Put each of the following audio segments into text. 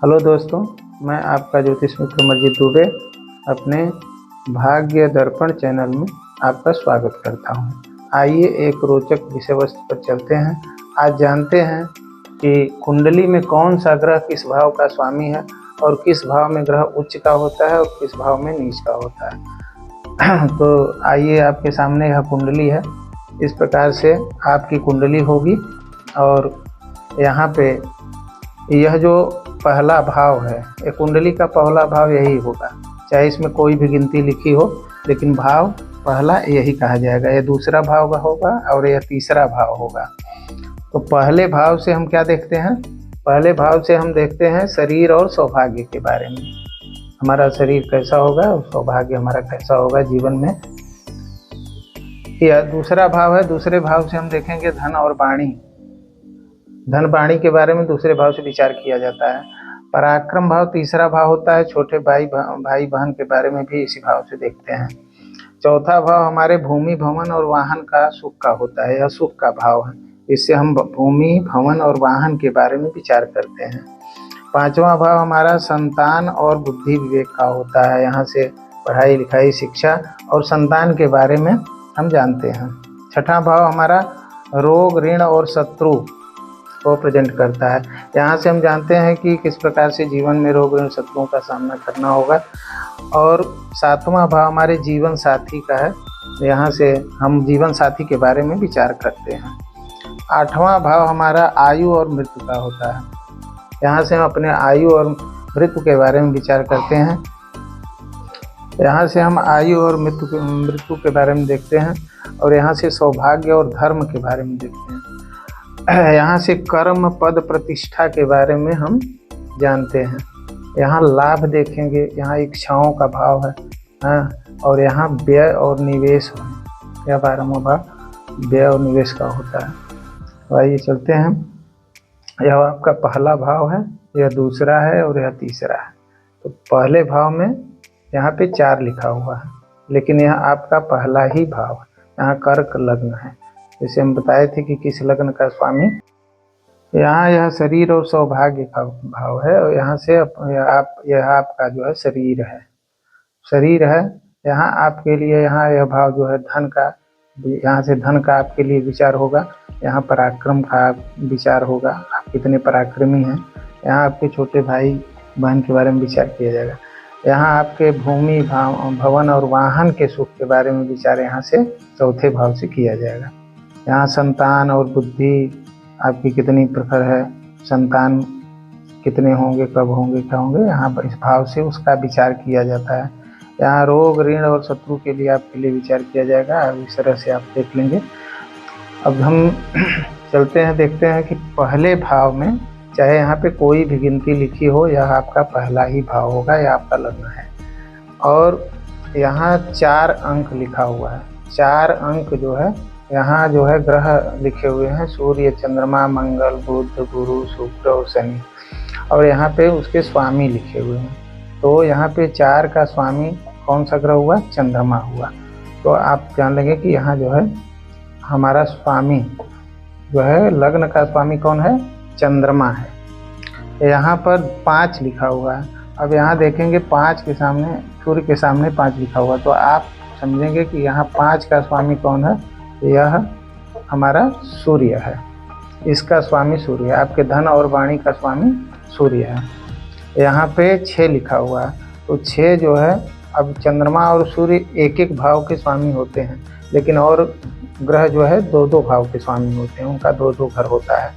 Hello दोस्तों, मैं आपका ज्योतिष मित्र अमरजीत दुबे अपने भाग्य दर्पण चैनल में आपका स्वागत करता हूं। आइए एक रोचक विषय वस्तु पर चलते हैं। आज जानते हैं कि कुंडली में कौन सा ग्रह किस भाव का स्वामी है और किस भाव में ग्रह उच्च का होता है और किस भाव में नीच का होता है। तो आइए, आपके सामने यह कुंडली है। इस प्रकार से आपकी कुंडली होगी और यहाँ पे यह जो पहला भाव है, ये कुंडली का पहला भाव यही होगा, चाहे इसमें कोई भी गिनती लिखी हो, लेकिन भाव पहला यही कहा जाएगा। यह दूसरा भाव होगा और यह तीसरा भाव होगा। तो पहले भाव से हम क्या देखते हैं? पहले भाव से हम देखते हैं शरीर और सौभाग्य के बारे में। हमारा शरीर कैसा होगा और सौभाग्य हमारा कैसा होगा जीवन में। यह दूसरा भाव है। दूसरे भाव से हम देखेंगे धन और वाणी। धन वाणी के बारे में दूसरे भाव से विचार किया जाता है। पराक्रम भाव तीसरा भाव होता है। छोटे भाई बहन के बारे में भी इसी भाव से देखते हैं। चौथा भाव हमारे भूमि भवन और वाहन का सुख का होता है। यह सुख का भाव है। इससे हम भूमि भवन और वाहन के बारे में विचार करते हैं। पांचवा भाव हमारा संतान और बुद्धि विवेक का होता है। यहाँ से पढ़ाई लिखाई शिक्षा और संतान के बारे में हम जानते हैं। छठा भाव हमारा रोग ऋण और शत्रु को प्रेजेंट करता है। यहाँ से हम जानते हैं कि किस प्रकार से जीवन में रोग ऋण शत्रुओं का सामना करना होगा। और सातवां भाव हमारे जीवन साथी का है। यहाँ से हम जीवन साथी के बारे में विचार करते हैं। आठवां भाव हमारा आयु और मृत्यु का होता है। यहाँ से हम अपने आयु और मृत्यु के बारे में विचार करते हैं। यहाँ से हम आयु और मृत्यु के बारे में देखते हैं और यहाँ से सौभाग्य और धर्म के बारे में देखते हैं। यहाँ से कर्म पद प्रतिष्ठा के बारे में हम जानते हैं। यहाँ लाभ देखेंगे। यहाँ इच्छाओं का भाव है, हाँ। और यहाँ व्यय और निवेश है। यह 12वां भाव व्यय और निवेश का होता है। तो आइए चलते हैं। यह आपका पहला भाव है, यह दूसरा है और यह तीसरा है। तो पहले भाव में यहाँ पे 4 लिखा हुआ है, लेकिन यह आपका पहला ही भाव है। यहाँ कर्क लग्न है। जैसे हम बताए थे कि किस लग्न का स्वामी। यहाँ यह शरीर और सौभाग्य का भाव है और यहाँ से यह आपका जो है शरीर है। शरीर है यहाँ आपके लिए। यहाँ यह भाव जो है धन का, यहाँ से धन का आपके लिए विचार होगा। यहाँ पराक्रम का विचार होगा, आप कितने पराक्रमी हैं। यहाँ आपके छोटे भाई बहन के बारे में विचार किया जाएगा। यहाँ आपके भूमि भवन और वाहन के सुख के बारे में विचार यहाँ से चौथे भाव से किया जाएगा। यहाँ संतान और बुद्धि आपकी कितनी प्रखर है, संतान कितने होंगे, कब होंगे, क्या होंगे, यहाँ पर इस भाव से उसका विचार किया जाता है। यहाँ रोग ऋण और शत्रु के लिए आपके लिए विचार किया जाएगा। अब इस तरह से आप देख लेंगे। अब हम चलते हैं, देखते हैं कि पहले भाव में चाहे यहाँ पे कोई भी गिनती लिखी हो, यह आपका पहला ही भाव होगा, यह आपका लग्न है। और यहाँ 4 अंक लिखा हुआ है। 4 अंक जो है, यहाँ जो है ग्रह लिखे हुए हैं, सूर्य चंद्रमा मंगल बुध गुरु शुक्र और शनि। और यहाँ पे उसके स्वामी लिखे हुए हैं। तो यहाँ पे 4 का स्वामी कौन सा ग्रह हुआ? चंद्रमा हुआ। तो आप जान लेंगे कि यहाँ जो है हमारा स्वामी जो है, लग्न का स्वामी कौन है? चंद्रमा है। यहाँ पर 5 लिखा हुआ है। अब यहाँ देखेंगे 5 के सामने, सूर्य के सामने 5 लिखा हुआ, तो आप समझेंगे कि यहाँ 5 का स्वामी कौन है? यह हमारा सूर्य है। इसका स्वामी सूर्य है। आपके धन और वाणी का स्वामी सूर्य है। यहाँ पे 6 लिखा हुआ है। तो 6 जो है, अब चंद्रमा और सूर्य एक एक भाव के स्वामी होते हैं, लेकिन और ग्रह जो है 2-2 भाव के स्वामी होते हैं, उनका 2-2 घर होता है।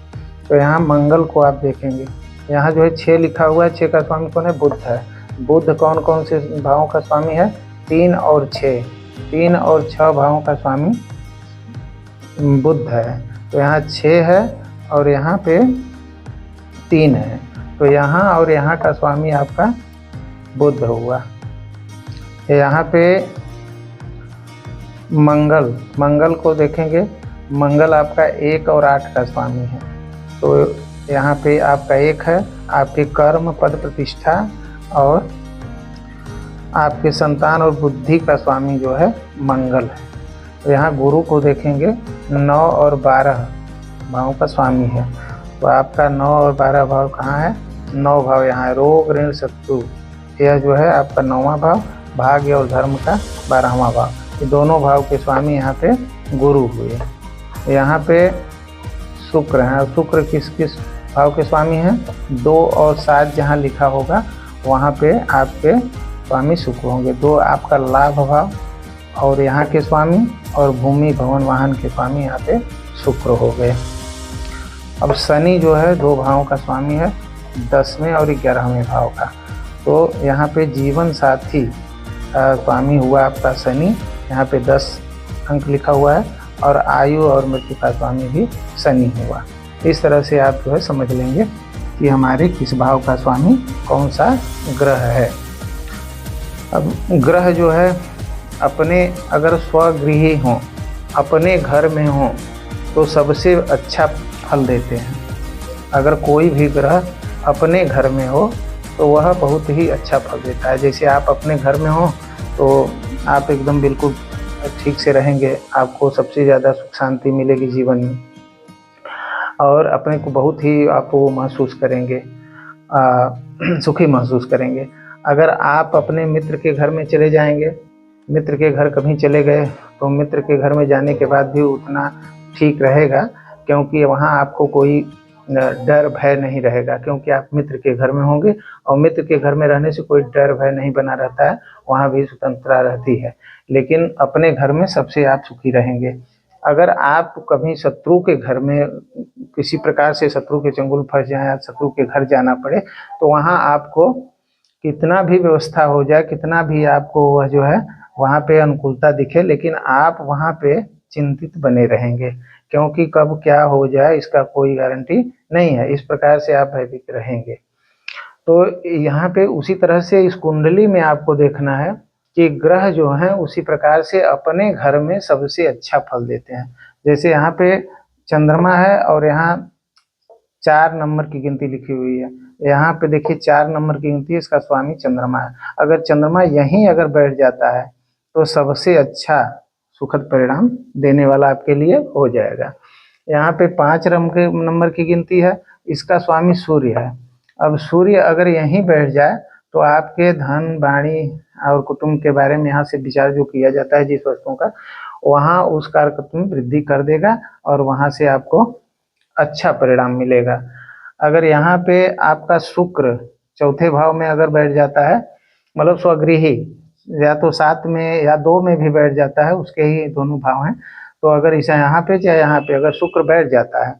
तो यहाँ मंगल को आप देखेंगे, यहाँ जो है 6 लिखा हुआ है। 6 का स्वामी कौन है? बुध है। बुध कौन कौन से भावों का स्वामी है? 3 और 6। 3 और 6 भावों का स्वामी बुध है। तो यहाँ 6 है और यहाँ पे 3 है। तो यहाँ और यहाँ का स्वामी आपका बुध हुआ। यहाँ पे मंगल को देखेंगे, मंगल आपका 1 और 8 का स्वामी है। तो यहाँ पे आपका 1 है। आपके कर्म पद प्रतिष्ठा और आपके संतान और बुद्धि का स्वामी जो है मंगल है। तो यहाँ गुरु को देखेंगे, 9 और 12 भावों का स्वामी है। तो आपका 9 और 12 भाव कहाँ है? 9 भाव यहाँ है, रोग ऋण शत्रु, यह जो है आपका 9वां भाव, भाग्य और धर्म का 12वां भाव। ये दोनों भाव के स्वामी यहाँ पे गुरु हुए। यहाँ पे शुक्र हैं, और शुक्र किस किस भाव के स्वामी हैं? 2 और 7 जहाँ लिखा होगा वहाँ पे आपके स्वामी शुक्र होंगे। 2 आपका लाभ भाव और यहाँ के स्वामी, और भूमि भवन वाहन के स्वामी यहाँ पे शुक्र हो गए। अब शनि जो है 2 भावों का स्वामी है, 10वें और 11वें भाव का। तो यहाँ पे जीवन साथी स्वामी हुआ आपका शनि, यहाँ पे 10 अंक लिखा हुआ है, और आयु और मृत्यु का स्वामी भी शनि हुआ। इस तरह से आप जो है समझ लेंगे कि हमारे किस भाव का स्वामी कौन सा ग्रह है। अब ग्रह जो है अपने अगर स्वगृही हों, अपने घर में हों, तो सबसे अच्छा फल देते हैं। अगर कोई भी ग्रह अपने घर में हो तो वह बहुत ही अच्छा फल देता है। जैसे आप अपने घर में हो तो आप एकदम बिल्कुल ठीक से रहेंगे, आपको सबसे ज़्यादा सुख शांति मिलेगी जीवन में, और अपने को बहुत ही आप वो महसूस करेंगे, सुखी महसूस करेंगे। अगर आप अपने मित्र के घर में चले जाएंगे, मित्र के घर कभी चले गए तो मित्र के घर में जाने के बाद भी उतना ठीक रहेगा, क्योंकि वहाँ आपको कोई डर भय नहीं रहेगा, क्योंकि आप मित्र के घर में होंगे, और मित्र के घर में रहने से कोई डर भय नहीं बना रहता है, वहाँ भी स्वतंत्रता रहती है। लेकिन अपने घर में सबसे आप सुखी रहेंगे। अगर आप कभी शत्रु के घर में किसी प्रकार से शत्रु के चंगुल फंस जाए या शत्रु के घर जाना पड़े, तो वहाँ आपको कितना भी व्यवस्था हो जाए, कितना भी आपको वह जो है वहाँ पे अनुकूलता दिखे, लेकिन आप वहाँ पे चिंतित बने रहेंगे, क्योंकि कब क्या हो जाए इसका कोई गारंटी नहीं है। इस प्रकार से आप भयभीत रहेंगे। तो यहाँ पे उसी तरह से इस कुंडली में आपको देखना है कि ग्रह जो हैं उसी प्रकार से अपने घर में सबसे अच्छा फल देते हैं। जैसे यहाँ पे चंद्रमा है और यहाँ 4 नंबर की गिनती लिखी हुई है, यहाँ पे देखिए 4 नंबर की गिनती, इसका स्वामी चंद्रमा है। अगर चंद्रमा यहीं अगर बैठ जाता है तो सबसे अच्छा सुखद परिणाम देने वाला आपके लिए हो जाएगा। यहाँ पे 5 नंबर की गिनती है, इसका स्वामी सूर्य है। अब सूर्य अगर यहीं बैठ जाए तो आपके धन वाणी और कुटुंब के बारे में यहाँ से विचार जो किया जाता है जिस वस्तुओं का, वहाँ उस कारकत्व में वृद्धि कर देगा और वहाँ से आपको अच्छा परिणाम मिलेगा। अगर यहाँ पे आपका शुक्र 4थे भाव में अगर बैठ जाता है, मतलब स्वगृही, या तो 7 में या 2 में भी बैठ जाता है, उसके ही दोनों भाव हैं, तो अगर इसे यहाँ पे चाहे यहाँ पे अगर शुक्र बैठ जाता है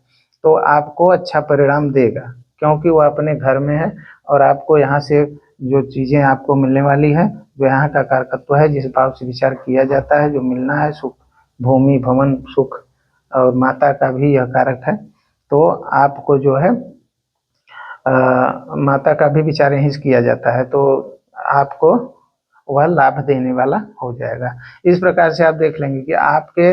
तो आपको अच्छा परिणाम देगा, क्योंकि वो अपने घर में है, और आपको यहाँ से जो चीज़ें आपको मिलने वाली है, जो यहाँ का कारकत्व है, जिस भाव से विचार किया जाता है, जो मिलना है सुख, भूमि भवन सुख, और माता का भी यह कारक है, तो आपको जो है माता का भी विचार यहीं से किया जाता है, तो आपको वह लाभ देने वाला हो जाएगा। इस प्रकार से आप देख लेंगे कि आपके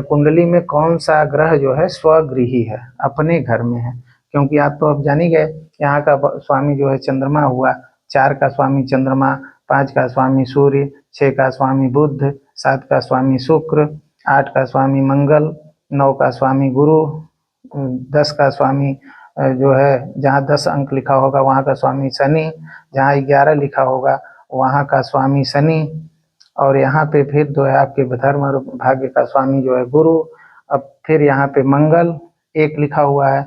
कुंडली में कौन सा ग्रह जो है स्वगृही है, अपने घर में है, क्योंकि आप तो अब जान ही गए यहाँ का स्वामी जो है चंद्रमा हुआ, 4 का स्वामी चंद्रमा, 5 का स्वामी सूर्य, 6 का स्वामी बुध, 7 का स्वामी शुक्र, 8 का स्वामी मंगल, 9 का स्वामी गुरु, 10 का स्वामी जो है जहाँ 10 अंक लिखा होगा वहाँ का स्वामी शनि, जहाँ 11 लिखा होगा वहाँ का स्वामी शनि, और यहाँ पे फिर जो है आपके धर्म और भाग्य का स्वामी जो है गुरु। अब फिर यहाँ पे मंगल 1 लिखा हुआ है,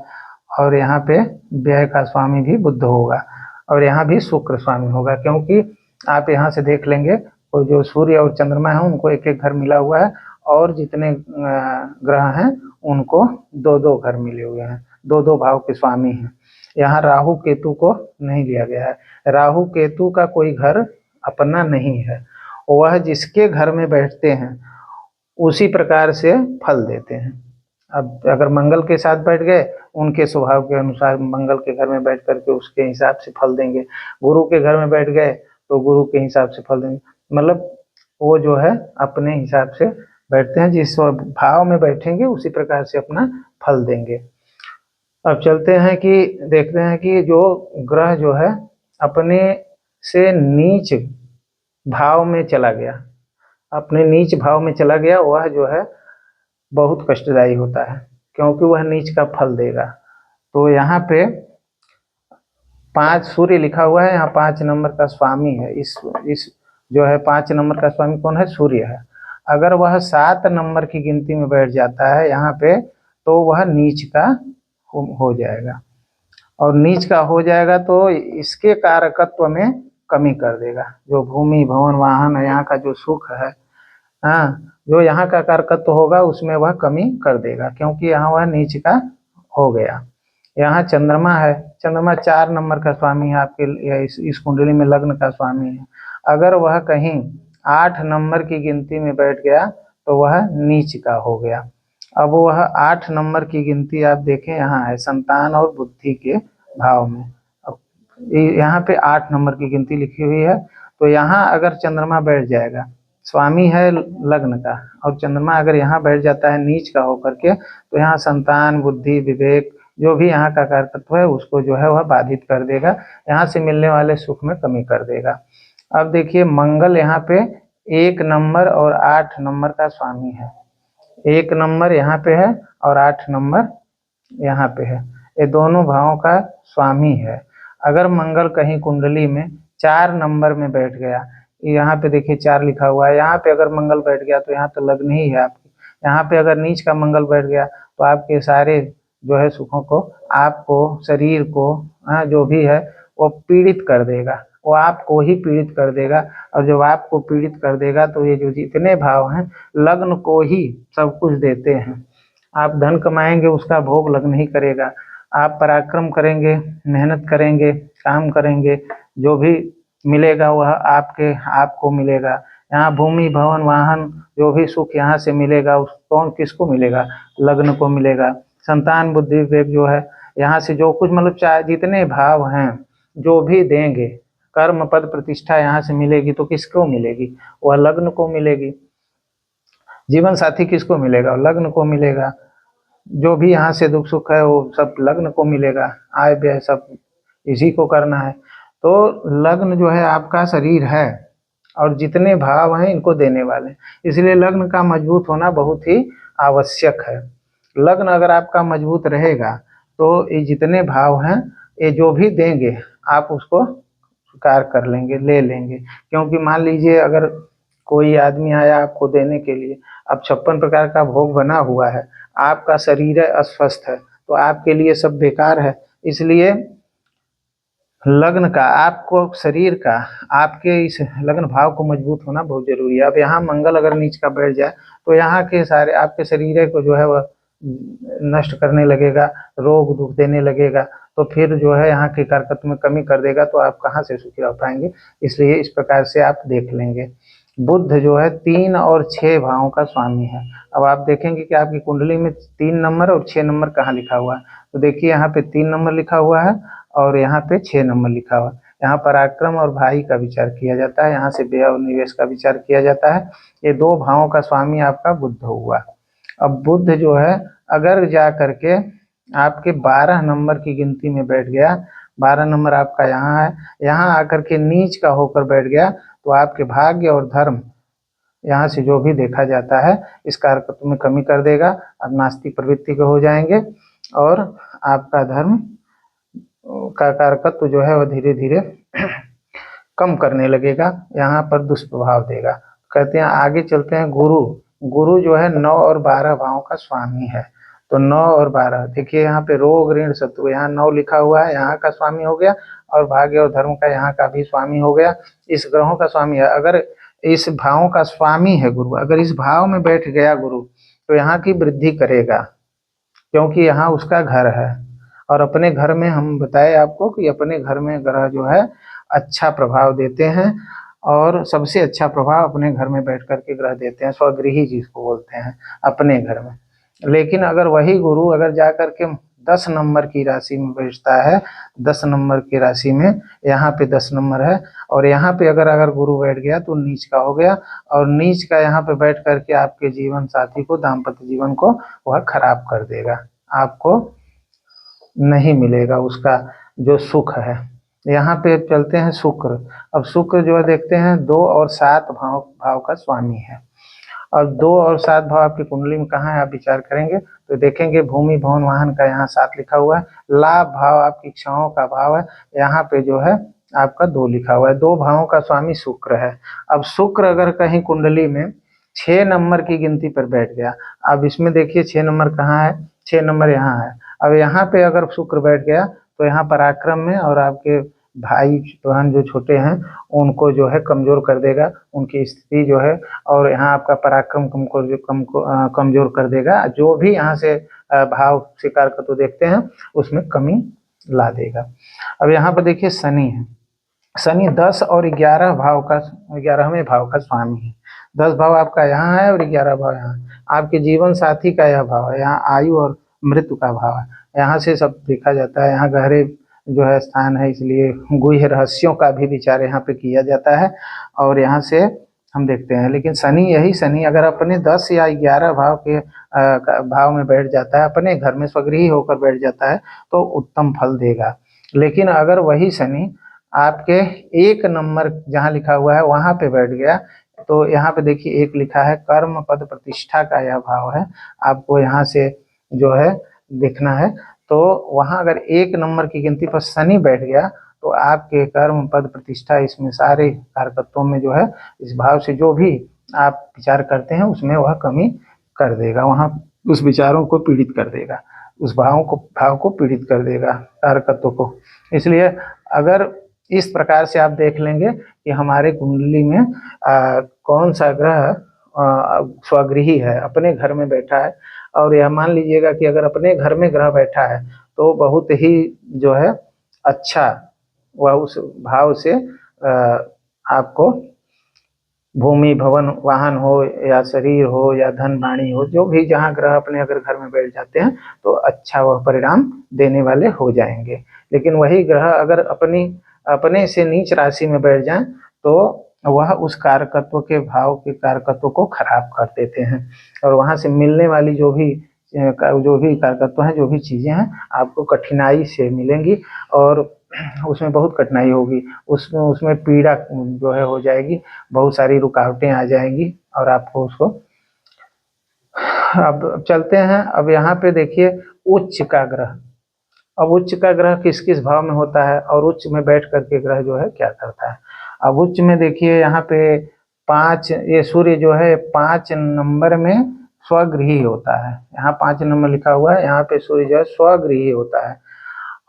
और यहाँ पे व्यय का स्वामी भी बुध होगा, और यहाँ भी शुक्र स्वामी होगा, क्योंकि आप यहाँ से देख लेंगे वो जो सूर्य और चंद्रमा है उनको 1-1 घर मिला हुआ है, और जितने ग्रह हैं उनको 2-2 घर मिले हुए हैं, 2-2 भाव के स्वामी हैं। यहाँ राहु केतु को नहीं लिया गया है, राहु केतु का कोई घर अपना नहीं है, वह जिसके घर में बैठते हैं उसी प्रकार से फल देते हैं। अब अगर मंगल के साथ बैठ गए, उनके स्वभाव के अनुसार मंगल के घर में बैठ करके उसके हिसाब से फल देंगे, गुरु के घर में बैठ गए तो गुरु के हिसाब से फल देंगे, मतलब वो जो है अपने हिसाब से बैठते हैं, जिस भाव में बैठेंगे उसी प्रकार से अपना फल देंगे। अब चलते हैं कि देखते हैं कि जो ग्रह जो है अपने से नीच भाव में चला गया, अपने नीच भाव में चला गया, वह जो है बहुत कष्टदायी होता है, क्योंकि वह नीच का फल देगा। तो यहाँ पे 5 सूर्य लिखा हुआ है, यहाँ 5 नंबर का स्वामी है। इस जो है 5 नंबर का स्वामी कौन है? सूर्य है। अगर वह 7 नंबर की गिनती में बैठ जाता है यहाँ पे, तो वह नीच का हो जाएगा, और नीच का हो जाएगा तो इसके कारकत्व में कमी कर देगा। जो भूमि भवन वाहन है, यहाँ का जो सुख है, हाँ, जो यहाँ का कारकत्व होगा उसमें वह कमी कर देगा, क्योंकि यहाँ वह नीच का हो गया। यहाँ चंद्रमा है, चंद्रमा 4 नंबर का स्वामी है आपके, इस कुंडली में लग्न का स्वामी है। अगर वह कहीं 8 नंबर की गिनती में बैठ गया तो वह नीच का हो गया। अब वह 8 नंबर की गिनती आप देखें यहाँ है संतान और बुद्धि के भाव में। अब यहाँ पे 8 नंबर की गिनती लिखी हुई है, तो यहाँ अगर चंद्रमा बैठ जाएगा, स्वामी है लग्न का, और चंद्रमा अगर यहाँ बैठ जाता है नीच का होकर के, तो यहाँ संतान बुद्धि विवेक जो भी यहाँ का कारकत्व है उसको जो है वह बाधित कर देगा, यहाँ से मिलने वाले सुख में कमी कर देगा। अब देखिए मंगल यहाँ पे 1 नंबर और 8 नंबर का स्वामी है। 1 नंबर यहाँ पे है और 8 नंबर यहाँ पे है, ये दोनों भावों का स्वामी है। अगर मंगल कहीं कुंडली में 4 नंबर में बैठ गया, यहाँ पे देखिए 4 लिखा हुआ है, यहाँ पे अगर मंगल बैठ गया तो यहाँ तो लग्न ही है आपकी। यहाँ पे अगर नीच का मंगल बैठ गया तो आपके सारे जो है सुखों को, आपको, शरीर को, जो भी है वो पीड़ित कर देगा, वो आपको ही पीड़ित कर देगा। और जब आपको पीड़ित कर देगा तो ये जो जितने भाव हैं लग्न को ही सब कुछ देते हैं। आप धन कमाएंगे उसका भोग लग्न ही करेगा, आप पराक्रम करेंगे, मेहनत करेंगे, काम करेंगे, जो भी मिलेगा वह आपको मिलेगा। यहाँ भूमि भवन वाहन जो भी सुख यहाँ से मिलेगा उस कौन किसको मिलेगा? लग्न को मिलेगा। संतान बुद्धि विवेक जो है यहाँ से जो कुछ मतलब चाहे जितने भाव हैं जो भी देंगे, कर्म पद प्रतिष्ठा यहाँ से मिलेगी तो किसको मिलेगी? वह लग्न को मिलेगी। जीवन साथी किसको मिलेगा? लग्न को मिलेगा। जो भी यहाँ से दुख सुख है वो सब लग्न को मिलेगा, आय व्यय सब इसी को करना है। तो लग्न जो है आपका शरीर है और जितने भाव हैं इनको देने वाले, इसलिए लग्न का मजबूत होना बहुत ही आवश्यक है। लग्न अगर आपका मजबूत रहेगा तो ये जितने भाव हैं ये जो भी देंगे आप उसको स्वीकार कर लेंगे, ले लेंगे। क्योंकि मान लीजिए अगर कोई आदमी आया आपको देने के लिए, अब 56 प्रकार का भोग बना हुआ है, आपका शरीर है अस्वस्थ है, तो आपके लिए सब बेकार है। इसलिए लग्न का, आपको शरीर का, आपके इस लग्न भाव को मजबूत होना बहुत जरूरी है। अब यहाँ मंगल अगर नीच का बैठ जाए तो यहाँ के सारे आपके शरीर को जो है वह नष्ट करने लगेगा, रोग दुख देने लगेगा, तो फिर जो है यहाँ के कारकत्व में कमी कर देगा, तो आप कहाँ से सुखी रह पाएंगे। इसलिए इस प्रकार से आप देख लेंगे। बुध जो है 3 और 6 भावों का स्वामी है। अब आप देखेंगे कि आपकी कुंडली में 3 नंबर और 6 नंबर कहाँ लिखा हुआ है, तो देखिए यहाँ पे 3 नंबर लिखा हुआ है और यहाँ पे 6 नंबर लिखा हुआ है। यहाँ पराक्रम और भाई का विचार किया जाता है, यहाँ से व्यय और निवेश का विचार किया जाता है। ये 2 भावों का स्वामी आपका बुध हुआ। अब बुध जो है अगर जा करके आपके 12 नंबर की गिनती में बैठ गया, 12 नंबर आपका यहाँ है, यहाँ आकर के नीच का होकर बैठ गया, तो आपके भाग्य और धर्म यहाँ से जो भी देखा जाता है इस कारकत्व में कमी कर देगा। आप नास्तिक प्रवृत्ति के हो जाएंगे और आपका धर्म का कारकत्व जो है वह धीरे धीरे कम करने लगेगा, यहाँ पर दुष्प्रभाव देगा। कहते हैं आगे चलते हैं। गुरु, गुरु जो है 9 और 12 भावों का स्वामी है। तो 9 और 12 देखिए यहाँ पे रोग ऋण शत्रु, यहाँ 9 लिखा हुआ है, यहाँ का स्वामी हो गया, और भाग्य और धर्म का यहाँ का भी स्वामी हो गया। इस ग्रहों का स्वामी है। अगर इस भावों का स्वामी है गुरु, अगर इस भाव में बैठ गया गुरु तो यहाँ की वृद्धि करेगा, क्योंकि यहाँ उसका घर है। और अपने घर में हम बताए आपको कि अपने घर में ग्रह जो है अच्छा प्रभाव देते हैं, और सबसे अच्छा प्रभाव अपने घर में बैठ करके ग्रह देते हैं, स्वगृही जिसको बोलते हैं, अपने घर में। लेकिन अगर वही गुरु अगर जा करके 10 नंबर की राशि में बैठता है, 10 नंबर की राशि में, यहाँ पे 10 नंबर है, और यहाँ पे अगर गुरु बैठ गया तो नीच का हो गया, और नीच का यहाँ पे बैठ करके आपके जीवन साथी को, दाम्पत्य जीवन को वह खराब कर देगा, आपको नहीं मिलेगा उसका जो सुख है। यहाँ पे चलते हैं शुक्र। अब शुक्र जो है देखते हैं 2 और 7 भाव का स्वामी है। और 2 और 7 भाव आपकी कुंडली में कहाँ है, आप विचार करेंगे तो देखेंगे भूमि भवन वाहन का यहाँ 7 लिखा हुआ है। लाभ भाव आपकी इच्छाओं का भाव है, यहाँ पे जो है आपका 2 लिखा हुआ है। 2 भावों का स्वामी शुक्र है। अब शुक्र अगर कहीं कुंडली में 6 नंबर की गिनती पर बैठ गया, अब इसमें देखिए 6 नंबर कहाँ है, 6 नंबर यहाँ है। अब यहाँ पे अगर शुक्र बैठ गया तो यहाँ पराक्रम में और आपके भाई बहन जो छोटे हैं उनको जो है कमजोर कर देगा, उनकी स्थिति जो है, और यहाँ आपका पराक्रम कमजोर कर देगा। जो भी यहाँ से भाव शिकार का तो देखते हैं उसमें कमी ला देगा। अब यहाँ पर देखिए शनि है। शनि 10 और 11 भाव का 11वें भाव का स्वामी है। 10 भाव आपका यहाँ है और 11 भाव यहाँ है। आपके जीवन साथी का यह भाव है, यहाँ आयु और मृत्यु का भाव है। यहाँ से सब देखा जाता है, यहाँ गहरे जो है स्थान है, इसलिए गुह्य रहस्यों का भी विचार यहाँ पे किया जाता है और यहाँ से हम देखते हैं। लेकिन शनि अगर अपने 10 या 11 भाव के भाव में बैठ जाता है, अपने घर में स्वगृही होकर बैठ जाता है तो उत्तम फल देगा। लेकिन अगर वही शनि आपके 1 नंबर जहाँ लिखा हुआ है वहाँ पे बैठ गया तो यहाँ पे देखिए 1 लिखा है, कर्म पद प्रतिष्ठा का यह भाव है, आपको यहाँ से जो है देखना है। तो वहाँ अगर 1 नंबर की गिनती पर शनि बैठ गया तो आपके कर्म पद प्रतिष्ठा इसमें सारे कारकत्वों में जो है इस भाव से जो भी आप विचार करते हैं उसमें वह कमी कर देगा, वहाँ उस विचारों को पीड़ित कर देगा, उस भाव को पीड़ित कर देगा, कारकत्व को। इसलिए अगर इस प्रकार से आप देख लेंगे कि हमारे कुंडली में कौन सा ग्रह स्वगृही है, अपने घर में बैठा है, और यह मान लीजिएगा कि अगर अपने घर में ग्रह बैठा है तो बहुत ही जो है अच्छा वह उस भाव से आपको भूमि भवन वाहन हो या शरीर हो या धन वाणी हो, जो भी जहाँ ग्रह अपने अगर घर में बैठ जाते हैं तो अच्छा वह परिणाम देने वाले हो जाएंगे। लेकिन वही ग्रह अगर अपने से नीच राशि में बैठ जाएं तो वह उस कारकत्व के भाव के कारकत्व को खराब कर देते हैं और वहां से मिलने वाली जो भी कारकत्व हैं, जो भी चीजें हैं, आपको कठिनाई से मिलेंगी और उसमें बहुत कठिनाई होगी, उसमें पीड़ा जो है हो जाएगी, बहुत सारी रुकावटें आ जाएंगी और आपको उसको। अब चलते हैं, अब यहाँ पे देखिए उच्च का ग्रह। अब उच्च का ग्रह किस किस भाव में होता है और उच्च में बैठ करके ग्रह जो है क्या करता है। अब उच्च में देखिए यहाँ पे 5, ये सूर्य जो है 5 नंबर में स्वगृही होता है, यहाँ 5 नंबर लिखा हुआ है, यहाँ पे सूर्य जो है स्वगृही होता है।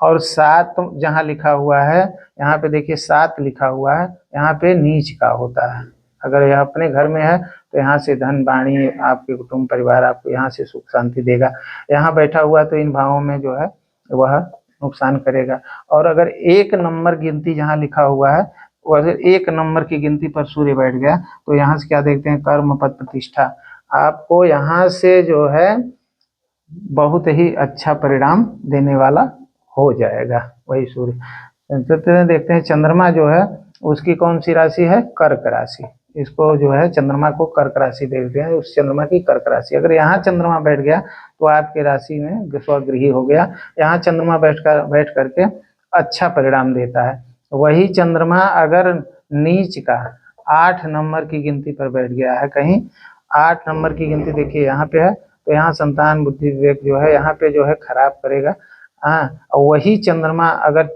और 7 जहाँ लिखा हुआ है यहाँ पे देखिए 7 लिखा हुआ है, यहाँ पे नीच का होता है। अगर यह अपने घर में है तो यहाँ से धन वाणी, आपके कुटुंब परिवार आपको यहाँ से सुख शांति देगा। यहाँ बैठा हुआ तो इन भावों में जो है वह नुकसान करेगा। और अगर 1 नंबर गिनती जहाँ लिखा हुआ है, अगर 1 नंबर की गिनती पर सूर्य बैठ गया तो यहाँ से क्या देखते हैं, कर्म पद प्रतिष्ठा, आपको यहाँ से जो है बहुत ही अच्छा परिणाम देने वाला हो जाएगा वही सूर्य। तो देखते हैं चंद्रमा जो है उसकी कौन सी राशि है, कर्क राशि। इसको जो है चंद्रमा को कर्क राशि देखते हैं, उस चंद्रमा की कर्क राशि। अगर यहाँ चंद्रमा बैठ गया तो आपके राशि में स्वगृही हो गया। यहाँ चंद्रमा बैठ करके अच्छा परिणाम देता है। वही चंद्रमा अगर नीच का 8 नंबर की गिनती पर बैठ गया है कहीं, 8 नंबर की गिनती देखिए यहाँ पे है, तो यहाँ संतान बुद्धि विवेक जो है यहाँ पे जो है खराब करेगा। हाँ, वही चंद्रमा अगर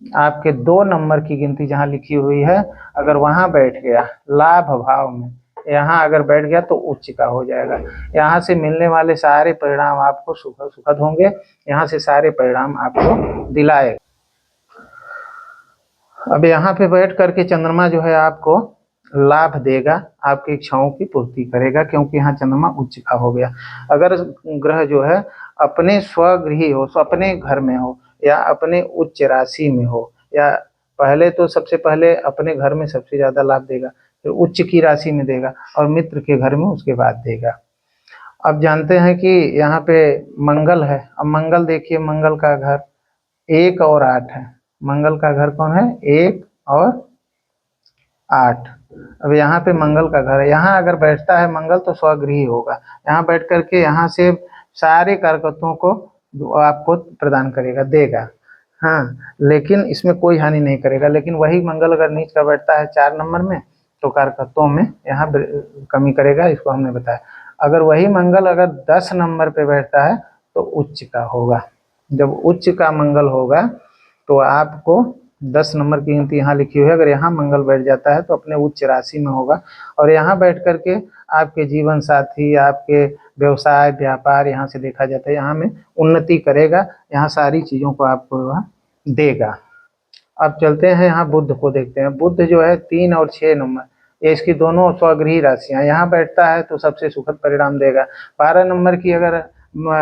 आपके 2 नंबर की गिनती जहाँ लिखी हुई है अगर वहाँ बैठ गया लाभ भाव में, यहाँ अगर बैठ गया तो उच्च का हो जाएगा। यहाँ से मिलने वाले सारे परिणाम आपको सुखद होंगे, यहाँ से सारे परिणाम आपको दिलाएगा। अब यहाँ पे बैठ करके चंद्रमा जो है आपको लाभ देगा, आपकी इच्छाओं की पूर्ति करेगा, क्योंकि यहाँ चंद्रमा उच्च का हो गया। अगर ग्रह जो है अपने स्वगृही हो, अपने घर में हो या अपने उच्च राशि में हो, या पहले तो सबसे पहले अपने घर में सबसे ज्यादा लाभ देगा, फिर उच्च की राशि में देगा और मित्र के घर में उसके बाद देगा। अब जानते हैं कि यहाँ पे मंगल है। अब मंगल देखिए, मंगल का घर 1 और 8 है। मंगल का घर कौन है, 1 और 8। अब यहाँ पे मंगल का घर है, यहाँ अगर बैठता है मंगल तो स्वगृही होगा। यहाँ बैठ करके यहाँ से सारे कारकत्वों को आपको प्रदान करेगा, देगा। हाँ, लेकिन इसमें कोई हानि नहीं करेगा। लेकिन वही मंगल अगर नीच का बैठता है 4 नंबर में तो कारकत्वों में यहाँ कमी करेगा, इसको हमने बताया। अगर वही मंगल अगर 10 नंबर पे बैठता है तो उच्च का होगा। जब उच्च का मंगल होगा तो आपको 10 नंबर की गिनती यहाँ लिखी हुई है, अगर यहाँ मंगल बैठ जाता है तो अपने उच्च राशि में होगा, और यहाँ बैठ करके आपके जीवन साथी, आपके व्यवसाय व्यापार यहाँ से देखा जाता है, यहाँ में उन्नति करेगा, यहाँ सारी चीज़ों को आपको वह देगा। अब चलते हैं यहाँ बुध को देखते हैं। बुध जो है 3 और 6 नंबर, ये इसकी दोनों स्वगृही राशियाँ, यहाँ बैठता है तो सबसे सुखद परिणाम देगा। 12 नंबर की अगर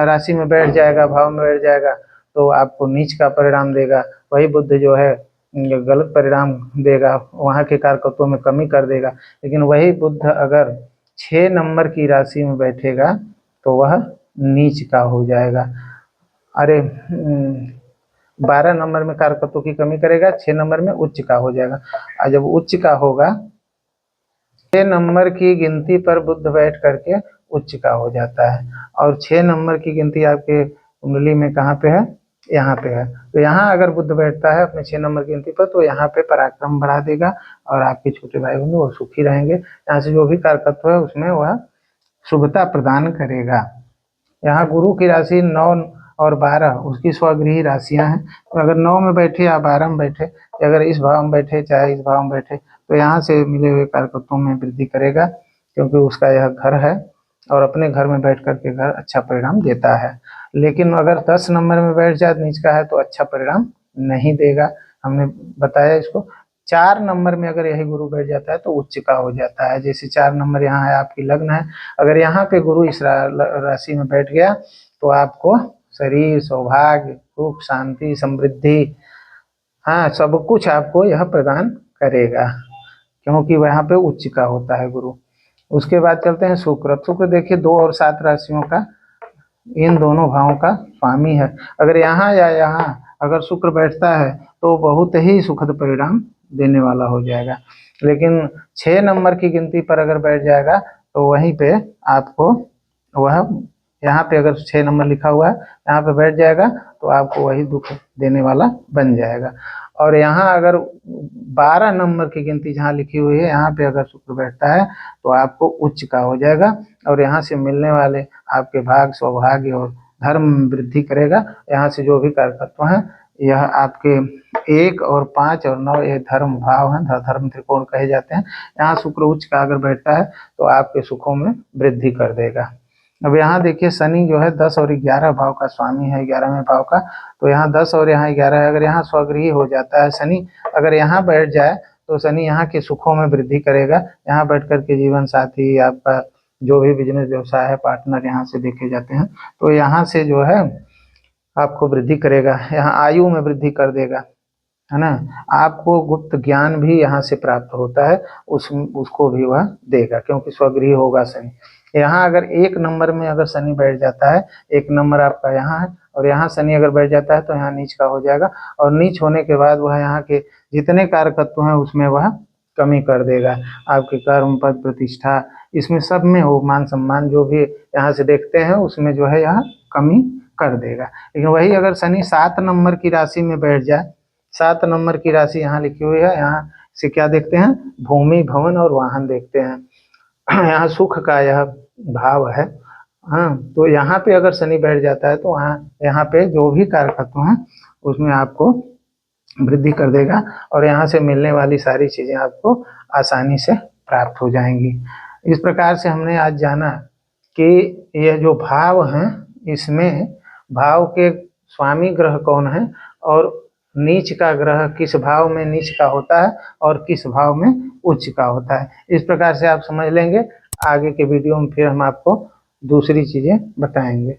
राशि में बैठ जाएगा, भाव में बैठ जाएगा, तो आपको नीच का परिणाम देगा। वही बुध जो है गलत परिणाम देगा, वहाँ के कारकत्वों में कमी कर देगा। लेकिन वही बुध अगर 6 नंबर की राशि में बैठेगा तो वह नीच का हो जाएगा। अरे 12 नंबर में कारकत्वों की कमी करेगा, 6 नंबर में उच्च का हो जाएगा। और जब उच्च का होगा, 6 नंबर की गिनती पर बुध बैठ करके उच्च का हो जाता है। और 6 नंबर की गिनती आपके कुंडली में कहाँ पे है? यहाँ पे है। तो यहाँ अगर बुध बैठता है अपने 6 नंबर की गिनती पर, तो यहाँ पे पराक्रम बढ़ा देगा और आपके छोटे भाई बंधु वो सुखी रहेंगे। यहाँ से जो भी कारकत्व है उसमें वह शुभता प्रदान करेगा। यहाँ गुरु की राशि 9 और 12 उसकी स्वगृही राशियाँ हैं। तो अगर 9 में बैठे या 12 में बैठे, अगर इस भाव में बैठे चाहे इस भाव में बैठे, तो यहाँ से मिले हुए कारकत्वों में वृद्धि करेगा, क्योंकि उसका यह घर है और अपने घर में बैठ करके घर अच्छा परिणाम देता है। लेकिन अगर 10 नंबर में बैठ जाए नीच का है तो अच्छा परिणाम नहीं देगा, हमने बताया इसको। 4 नंबर में अगर यही गुरु बैठ जाता है तो उच्च का हो जाता है। जैसे 4 नंबर यहाँ है, आपकी लग्न है, अगर यहाँ पे गुरु इस राशि में बैठ गया तो आपको शरीर, सौभाग्य, सुख, शांति, समृद्धि, हाँ सब कुछ आपको यह प्रदान करेगा, क्योंकि वहाँ पे उच्च का होता है गुरु। उसके बाद चलते हैं शुक्र। शुक्र देखिए 2 और 7 राशियों का, इन दोनों भावों का स्वामी है। अगर यहाँ या यहाँ अगर शुक्र बैठता है तो बहुत ही सुखद परिणाम देने वाला हो जाएगा। लेकिन 6 नंबर की गिनती पर अगर बैठ जाएगा तो वहीं पे आपको वह, यहाँ पे अगर 6 नंबर लिखा हुआ है, यहाँ पे बैठ जाएगा तो आपको वही दुख देने वाला बन जाएगा। और यहाँ अगर 12 नंबर की गिनती जहाँ लिखी हुई है, यहाँ पे अगर शुक्र बैठता है तो आपको उच्च का हो जाएगा, और यहाँ से मिलने वाले आपके भाग, सौभाग्य और धर्म वृद्धि करेगा। यहाँ से जो भी कारकत्व हैं, यह आपके 1 और 5 और 9 ये धर्म भाव हैं, धर्म त्रिकोण कहे जाते हैं। यहाँ शुक्र उच्च का अगर बैठता है तो आपके सुखों में वृद्धि कर देगा। अब यहाँ देखिए शनि जो है 10 और 11 भाव का स्वामी है, 11वें भाव का। तो यहाँ 10 और यहाँ 11 है, अगर यहाँ स्वगृही हो जाता है शनि, अगर यहाँ बैठ जाए तो शनि यहाँ के सुखों में वृद्धि करेगा। यहाँ बैठ कर के जीवन साथी, आपका जो भी बिजनेस व्यवसाय है, पार्टनर यहाँ से देखे जाते हैं, तो यहाँ से जो है आपको वृद्धि करेगा। यहाँ आयु में वृद्धि कर देगा, है ना। आपको गुप्त ज्ञान भी यहाँ से प्राप्त होता है, उसको भी वह देगा, क्योंकि स्वगृही होगा शनि। यहाँ अगर 1 नंबर में अगर शनि बैठ जाता है, 1 नंबर आपका यहाँ है, और यहाँ शनि अगर बैठ जाता है तो यहाँ नीच का हो जाएगा, और नीच होने के बाद वह यहाँ के जितने कारकत्व हैं उसमें वह कमी कर देगा। आपके कर्म, पद, प्रतिष्ठा, इसमें सब में हो, मान सम्मान जो भी यहाँ से देखते हैं उसमें जो है यहाँ कमी कर देगा। लेकिन वही अगर शनि 7 नंबर की राशि में बैठ जाए, 7 नंबर की राशि यहाँ लिखी हुई है, यहाँ से क्या देखते हैं? भूमि, भवन और वाहन देखते हैं। यहाँ सुख का यह भाव है, हाँ। तो यहाँ पे अगर शनि बैठ जाता है तो वहाँ यहाँ पे जो भी कारकत्व हैं उसमें आपको वृद्धि कर देगा, और यहाँ से मिलने वाली सारी चीज़ें आपको आसानी से प्राप्त हो जाएंगी। इस प्रकार से हमने आज जाना कि यह जो भाव हैं, इसमें भाव के स्वामी ग्रह कौन है, और नीच का ग्रह किस भाव में नीच का होता है और किस भाव में उच्च का होता है। इस प्रकार से आप समझ लेंगे। आगे के वीडियो में फिर हम आपको दूसरी चीज़ें बताएंगे।